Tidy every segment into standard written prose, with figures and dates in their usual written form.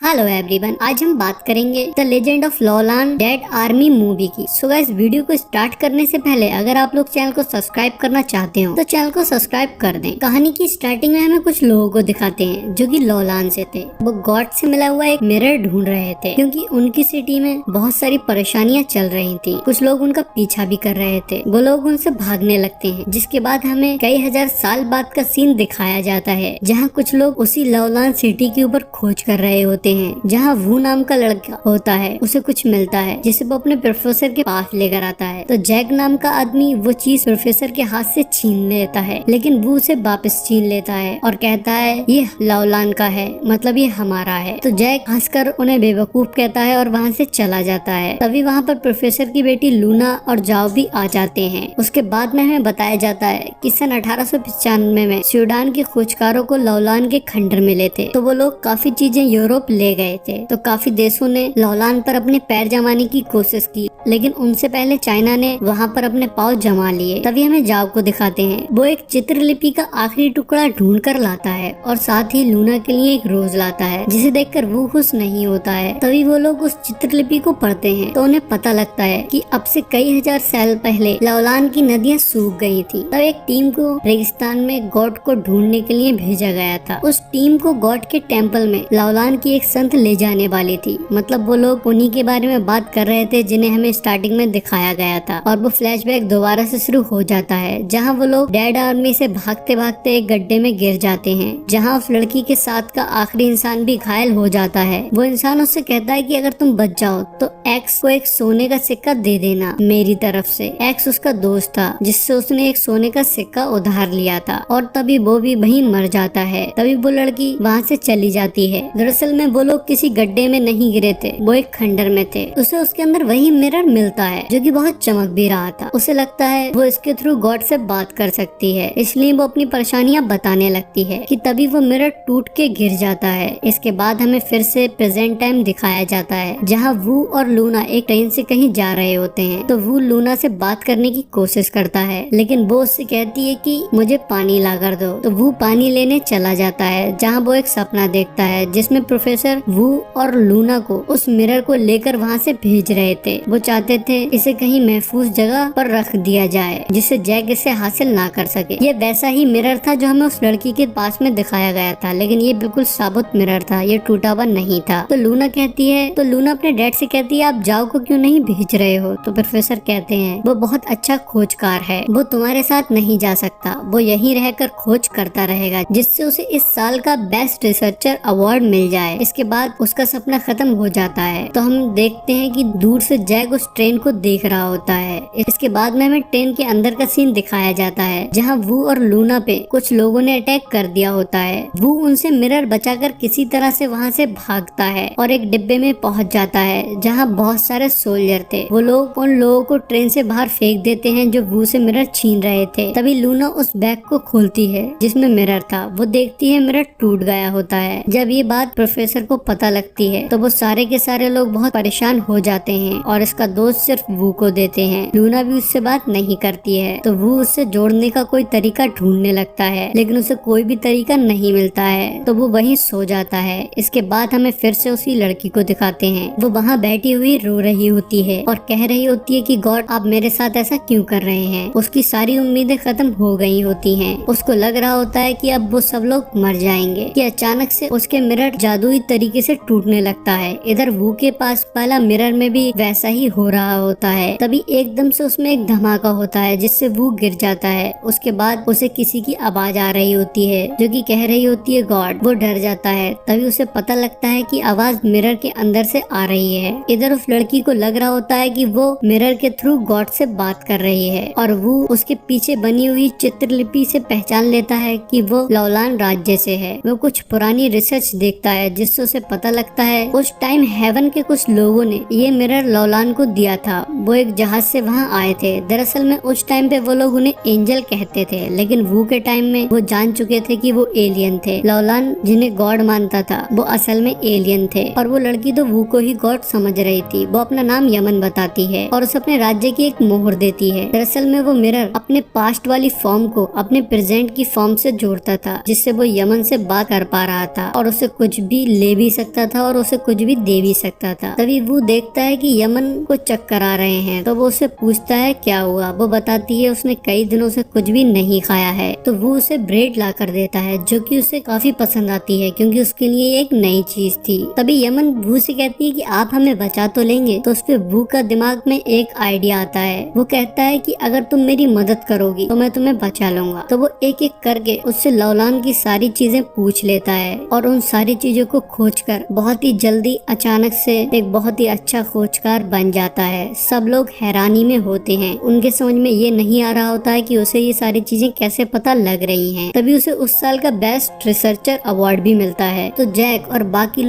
Hello everyone, आज हम बात करेंगे the legend of Lolan dead army movie की। सो गाइस, वीडियो को स्टार्ट करने से पहले अगर आप लोग चैनल को सब्सक्राइब करना चाहते हो तो चैनल को सब्सक्राइब कर दें। कहानी की स्टार्टिंग में हमें कुछ लोगों को दिखाते हैं जो कि लॉलान से थे। वो गॉड से मिला हुआ एक मिरर ढूंढ रहे थे क्योंकि उनकी सिटी में बहुत सारी परेशानियां चल रही थी। कुछ लोग उनका पीछा भी कर रहे थे। वो लोग उनसे भागने लगते हैं, जिसके बाद हमें कई हजार साल बाद का सीन दिखाया जाता है जहाँ कुछ लोग उसी लॉलान सिटी के ऊपर खोज कर रहे होते हैं जहाँ वू नाम का लड़का होता है। उसे कुछ मिलता है जिसे वो अपने प्रोफेसर के पास लेकर आता है। तो जैक नाम का आदमी वो चीज प्रोफेसर के हाथ से छीन लेता है, लेकिन वो उसे वापस छीन लेता है और कहता है ये लॉलान का है, मतलब ये हमारा है। तो जैक हंसकर उन्हें बेवकूफ कहता है और वहाँ से चला जाता है। तभी वहाँ पर प्रोफेसर की बेटी लूना और जाओ भी आ जाते हैं। उसके बाद में हमें बताया जाता है कि सन 1895 में सूडान के खोजकारों को लॉलान के खंडर मिले थे। तो वो लोग काफी चीजें यूरोप ले गए थे। तो काफी देशों ने लॉलान पर अपने पैर जमाने की कोशिश की, लेकिन उनसे पहले चाइना ने वहाँ पर अपने पाँव जमा लिए। तभी हमें जाओ को दिखाते हैं। वो एक चित्रलिपि का आखिरी टुकड़ा ढूंढ कर लाता है और साथ ही लूना के लिए एक रोज लाता है, जिसे देखकर वो खुश नहीं होता है। तभी वो लोग उस चित्रलिपि को पढ़ते हैं तो उन्हें पता लगता है कि अब से कई हजार साल पहले लॉलान की नदियाँ सूख गई थी। तब एक टीम को रेगिस्तान में गॉड को ढूंढने के लिए भेजा गया था। उस टीम को गॉड के टेम्पल में लॉलान की एक संत ले जाने वाली थी। मतलब वो लोग उन्हीं के बारे में बात कर रहे थे जिन्हें हमें स्टार्टिंग में दिखाया गया था। और वो फ्लैशबैक दोबारा से शुरू हो जाता है जहाँ वो लोग डेड आर्मी से भागते भागते एक गड्ढे में गिर जाते हैं, जहाँ उस लड़की के साथ का आखिरी इंसान भी घायल हो जाता है। वो इंसान उससे कहता है कि अगर तुम बच जाओ तो एक्स को एक सोने का सिक्का दे देना मेरी तरफ से। एक्स उसका दोस्त था जिससे उसने एक सोने का सिक्का उधार लिया था और तभी वो भी वहीं मर जाता है। तभी वो लड़की वहाँ से चली जाती है। दरअसल में वो लोग किसी गड्ढे में नहीं गिरे थे, वो एक खंडर में थे। उसे उसके अंदर वही मिरर मिलता है जो कि बहुत चमक भी रहा था। उसे लगता है वो इसके थ्रू गॉड से बात कर सकती है, इसलिए वो अपनी परेशानियां बताने लगती है कि तभी वो मिरर टूट के गिर जाता है। इसके बाद हमें फिर से प्रेजेंट टाइम दिखाया जाता है जहाँ वू और लूना एक ट्रेन से कहीं जा रहे होते हैं। तो वू लूना से बात करने की कोशिश करता है, लेकिन वो उससे कहती है कि मुझे पानी ला कर दो। तो वू पानी लेने चला जाता है जहाँ वो एक सपना देखता है जिसमें प्रोफेसर वू और लूना को उस मिरर को लेकर वहाँ से भेज रहे थे। वो चाहते थे इसे कहीं महफूज जगह पर रख दिया जाए जिससे जैक इसे हासिल ना कर सके। ये वैसा ही मिरर था जो हमें उस लड़की के पास में दिखाया गया था, लेकिन ये बिल्कुल साबुत मिरर था, ये टूटा हुआ नहीं था। तो लूना अपने डैड से कहती है आप जाओ को क्यों नहीं भेज रहे हो। तो प्रोफेसर कहते हैं वो बहुत अच्छा खोजकार है, वो तुम्हारे साथ नहीं जा सकता, वो यहीं रहकर खोज करता रहेगा जिससे उसे इस साल का बेस्ट रिसर्चर अवार्ड मिल जाए। इसके बाद उसका सपना खत्म हो जाता है। तो हम देखते हैं कि दूर से जैक उस ट्रेन को देख रहा होता है। इसके बाद में हमें ट्रेन के अंदर का सीन दिखाया जाता है जहाँ वू और लूना पे कुछ लोगों ने अटैक कर दिया होता है। वू उनसे मिरर बचाकर किसी तरह से वहाँ से भागता है और एक डिब्बे में पहुँच जाता है जहाँ बहुत सारे सोल्जर थे। वो लोग उन लोगों को ट्रेन से बाहर फेंक देते हैं जो वू से मिरर छीन रहे थे। तभी लूना उस बैग को खोलती है जिसमें मिरर था। वो देखती है मिरर टूट गया होता है। जब ये बात प्रोफेसर को पता लगती है तो वो सारे के सारे लोग बहुत परेशान हो जाते हैं और इसका दोष सिर्फ वू को देते हैं। लूना भी उससे बात नहीं करती है। तो वू उससे जोड़ने का कोई तरीका ढूंढने लगता है, लेकिन उसे कोई भी तरीका नहीं मिलता है। तो वो वहीं सो जाता है। इसके बाद हमें फिर से उसी लड़की को दिखाते हैं। वो वहाँ बैठी हुई रो रही होती है और कह रही होती है कि गॉड आप मेरे साथ ऐसा क्यों कर रहे हैं। उसकी सारी उम्मीदें खत्म हो गई होती हैं। उसको लग रहा होता है कि अब वो सब लोग मर जाएंगे कि अचानक से उसके मिरर जादुई तरीके से टूटने लगता है। इधर वू के पास पहला मिरर में भी वैसा ही हो रहा होता है। तभी एकदम से उसमें एक धमाका होता है जिससे वो गिर जाता है। उसके बाद उसे किसी की आवाज आ रही होती है जो कि कह रही होती है गॉड। वो डर जाता है। तभी उसे पता लगता है कि आवाज मिरर के अंदर से आ रही है। इधर उस लड़की को लग रहा होता है कि वो मिरर के थ्रू गॉड से बात कर रही है और वो उसके पीछे बनी हुई चित्रलिपि से पहचान लेता है कि वो लॉलान राज्य से है। वो कुछ पुरानी रिसर्च देखता है जिससे उसे पता लगता है उस टाइम हेवन के कुछ लोगों ने ये मिरर लॉलान को दिया था। वो एक जहाज से वहाँ आए थे। दरअसल में उस टाइम पे वो लोग उन्हें एंजल कहते थे, लेकिन वू के टाइम में वो जान चुके थे कि वो एलियन थे। लॉलान जिन्हें गॉड मानता था वो असल में एलियन थे और वो लड़की तो वू को ही गॉड समझ रही थी। वो अपना नाम यमन बताती है और उसे अपने राज्य की एक मोहर देती है। दरअसल में वो मिरर अपने पास्ट वाली फॉर्म को अपने प्रेजेंट की फॉर्म से जोड़ता था, जिससे वो यमन से बात कर पा रहा था और उसे कुछ भी ले भी सकता था और उसे कुछ भी दे भी सकता था। तभी वो देखता है कि यमन को चक्कर आ रहे हैं, तो वो उसे पूछता है क्या हुआ। वो बताती है उसने कई दिनों से कुछ भी नहीं खाया है। तो वो उसे ब्रेड ला कर देता है, जो कि उसे काफी पसंद आती है क्योंकि उसके लिए एक नई चीज थी। तभी यमन वू से कहती है कि आप हमें बचा तो लेंगे। तो उस पे वू का दिमाग में एक आइडिया आता है। वो कहता है कि अगर तुम मेरी मदद करोगी तो मैं तुम्हें बचा लूंगा। तो वो एक एक करके उससे लौलान की सारी चीजें पूछ लेता है और उन सारी चीजों को खोजकर बहुत ही जल्दी अचानक से एक बहुत ही अच्छा खोजकार बन जाता है। सब लोग हैरानी में होते हैं, उनके समझ में ये नहीं आ रहा होता है कि उसे ये सारी चीजें कैसे पता लग रही हैं। तभी उसे उस साल का बेस्ट रिसर्चर अवार्ड भी मिलता है। तो जैक और बाकी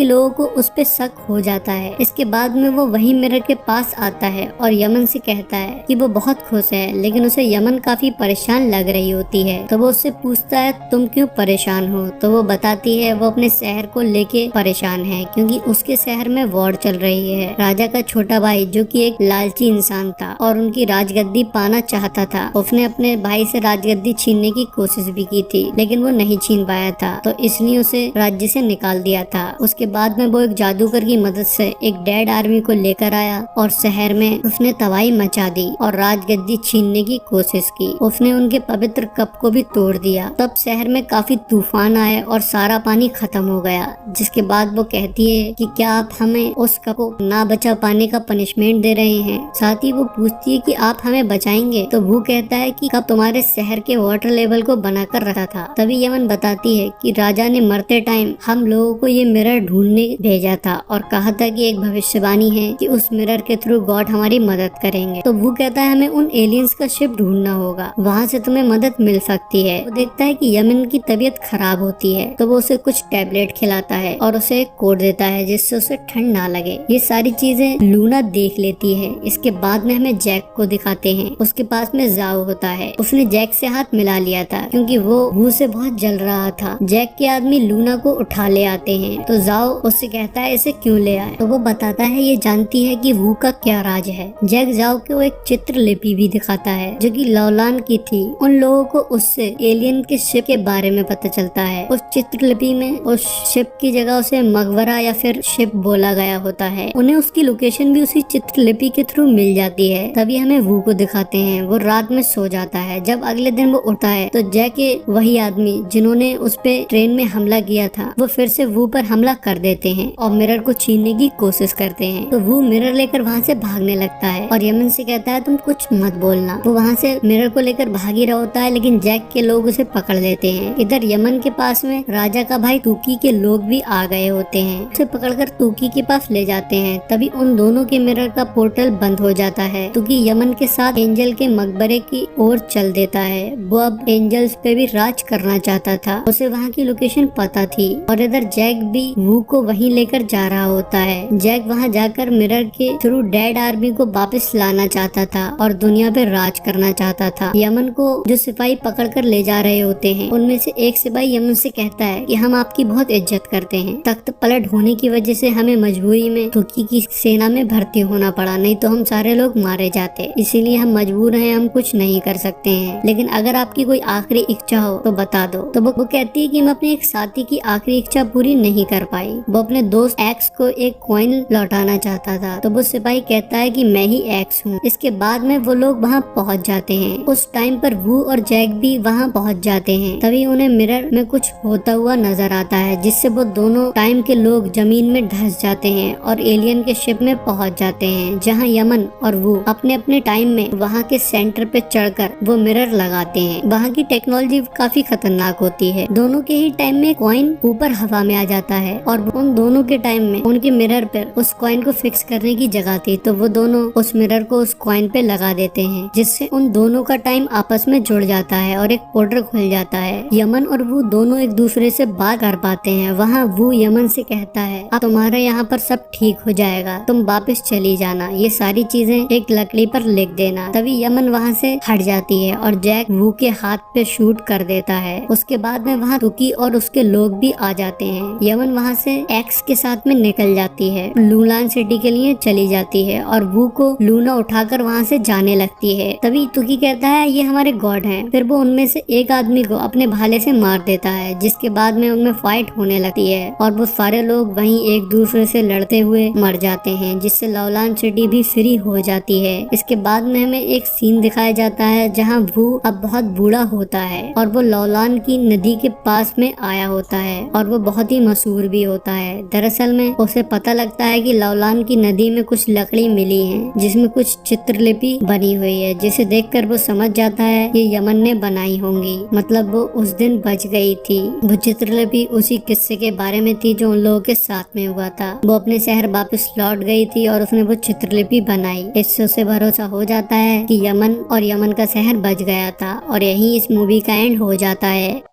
लोगों को उस पे शक हो जाता है। इसके बाद में वो वही मिरर के पास आता है और यमन से कहता है कि वो बहुत खुश है, लेकिन उसे यमन काफी परेशान लग रही होती है। तो वो उससे पूछता है तुम क्यों परेशान हो। तो वो बताती है वो अपने शहर को लेके परेशान है क्योंकि उसके शहर में वॉर चल रही है। राजा का छोटा भाई जो कि एक लालची इंसान था और उनकी राजगद्दी पाना चाहता था, उसने अपने भाई से राजगद्दी छीनने की कोशिश भी की थी, लेकिन वो नहीं छीन पाया था, तो इसलिए उसे राज्य से निकाल दिया था। उसके बाद में वो एक जादूगर की मदद से एक डेड आर्मी को लेकर आया और शहर में उसने तबाही मचा दी और राजगद्दी छीनने की कोशिश की। उसने उनके पवित्र कप को भी तोड़ दिया। तब शहर में काफी तूफान आए और सारा पानी खत्म हो गया। जिसके बाद वो कहती है कि क्या आप हमें उस कप को ना बचा पाने का पनिशमेंट दे रहे हैं। साथ ही वो पूछती है कि आप हमें बचाएंगे। तो वो कहता है कि कब तुम्हारे शहर के वाटर लेवल को बनाकर रखा था। तभी यमन बताती है कि राजा ने मरते टाइम हम लोगों को ये मिरर ढूंढने भेजा था और कहा था कि एक भविष्यवाणी है कि उस मिरर के थ्रू गॉड हमारी मदद करेंगे। तो वो कहता है हमें उन एलियंस का शिप ढूंढना होगा, वहाँ से तुम्हें मदद मिल सकती है। वो देखता है कि यमन की तबीयत खराब होती है, तो वो उसे कुछ टैबलेट खिलाता है और उसे एक कोड देता है जिससे उसे ठंड ना लगे। ये सारी चीजें लूना देख लेती है। इसके बाद में हमें जैक को दिखाते हैं। उसके पास में जाओ होता है। उसने जैक से हाथ मिला लिया था क्योंकि वो से बहुत जल रहा था। जैक के आदमी लूना को उठा ले आते हैं। तो जाओ उससे कहता है इसे क्यों ले आए। तो वो बताता है ये जानती है कि वू का क्या राज है। जैक जाओ को एक चित्रलिपि भी दिखाता है जो कि लौलान की थी। उन लोगों को उससे एलियन के शिप के बारे में पता चलता है। उस चित्रलिपि में उस शिप की जगह उसे मकबरा या फिर शिप बोला गया होता है। उन्हें उसकी लोकेशन भी उसी चित्रलिपि के थ्रू मिल जाती है। तभी हमें वू को दिखाते हैं। वो रात में सो जाता है। जब अगले दिन वो उठता है तो जैक के वही आदमी जिन्होंने उस पे ट्रेन में हमला किया था वो फिर से वू पर हमला कर देते हैं और मिरर को छीनने की कोशिश करते हैं। तो वो मिरर लेकर वहाँ से भागने लगता है और यमन से कहता है तुम कुछ मत बोलना। वो वहाँ से मिरर को लेकर भाग ही रहा होता है, लेकिन जैक के लोग उसे पकड़ लेते हैं। इधर यमन के पास में राजा का भाई तूकी के लोग भी आ गए होते हैं। उसे पकड़कर तूकी के पास ले जाते हैं। तभी उन दोनों के मिरर का पोर्टल बंद हो जाता है। तूकी यमन के साथ एंजल के मकबरे की ओर चल देता है। वो अब एंजल्स पे भी राज करना चाहता था। उसे वहाँ की लोकेशन पता थी और इधर जैक भी वू को वहीं लेकर जा रहा होता है। जैक वहाँ जाकर मिरर के थ्रू डेड आर्मी को वापस लाना चाहता था और दुनिया पे राज करना चाहता था। यमन को जो सिपाही पकड़कर ले जा रहे होते हैं उनमें से एक सिपाही यमन से कहता है कि हम आपकी बहुत इज्जत करते हैं। तख्त पलट होने की वजह से हमें मजबूरी में तुर्की की सेना में भर्ती होना पड़ा, नहीं तो हम सारे लोग मारे जाते। इसीलिए हम मजबूर हैं, हम कुछ नहीं कर सकते हैं। लेकिन अगर आपकी कोई आखिरी इच्छा हो तो बता दो। तो वो कहती है कि मैं अपने एक साथी की आखिरी इच्छा पूरी नहीं कर पाई। वो अपने दोस्त एक्स को एक कॉइन लौटाना चाहता था। तो वो सिपाही कहता है कि मैं ही एक्स हूँ। इसके बाद में वो लोग वहाँ पहुँच जाते हैं। उस टाइम पर वू और जैक भी वहाँ पहुँच जाते हैं। तभी उन्हें मिरर में कुछ होता हुआ नजर आता है जिससे वो दोनों टाइम के लोग जमीन में धंस जाते हैं और एलियन के शिप में पहुँच जाते हैं, जहाँ यमन और वू अपने अपने टाइम में वहाँ के सेंटर पे चढ़कर वो मिरर लगाते हैं। वहाँ की टेक्नोलॉजी काफी खतरनाक होती है। दोनों के ही टाइम में कॉइन ऊपर हवा में आ जाता है और उन दोनों के टाइम में उनके मिरर पर उस कॉइन को फिक्स करने की जगह थी, तो वो दोनों उस मिरर को उस कॉइन पे लगा देते हैं जिससे उन दोनों का टाइम आपस में जुड़ जाता है और एक पोर्टल खुल जाता है। यमन और वो दोनों एक दूसरे से बात कर पाते हैं। वहाँ वो यमन से कहता है अब तुम्हारे यहाँ पर सब ठीक हो जाएगा, तुम वापस चली जाना, ये सारी चीजें एक लकड़ी पर लिख देना। तभी यमन वहाँ से हट जाती है और जैक वू के हाथ पे शूट कर देता है। उसके बाद में वहाँ तुकी और उसके लोग भी आ जाते हैं। यमन वहाँ से एक्स के साथ में निकल जाती है, लूलान सिटी के लिए चली जाती है और वू को लूना उठाकर वहाँ से जाने लगती है। तभी तुकी कहता है ये हमारे गॉड हैं। फिर वो उनमें से एक आदमी को अपने भाले से मार देता है, जिसके बाद में उनमें फाइट फाइट होने लगती है और वो सारे लोग वहीं एक दूसरे से लड़ते हुए मर जाते हैं, जिससे लौलान सिटी भी फ्री हो जाती है। इसके बाद में हमें एक सीन दिखाया जाता है जहाँ वू अब बहुत बूढ़ा होता है और वो लौलान की नदी के पास में आया होता है और वो बहुत ही मशहूर भी होता है। दरअसल में उसे पता लगता है कि लौलान की नदी में कुछ लकड़ी मिली है जिसमें कुछ चित्रलिपि बनी हुई है, जिसे देखकर वो समझ जाता है ये यमन ने बनाई होंगी, मतलब वो उस दिन बच गई थी। वो चित्रलिपि उसी किस्से के बारे में थी जो उन लोगों के साथ में हुआ था। वो अपने शहर वापस लौट गई थी और उसने वो चित्रलिपि बनाई। इससे उसे भरोसा हो जाता है कि यमन और यमन का शहर बच गया था और यही इस मूवी का एंड हो जाता है।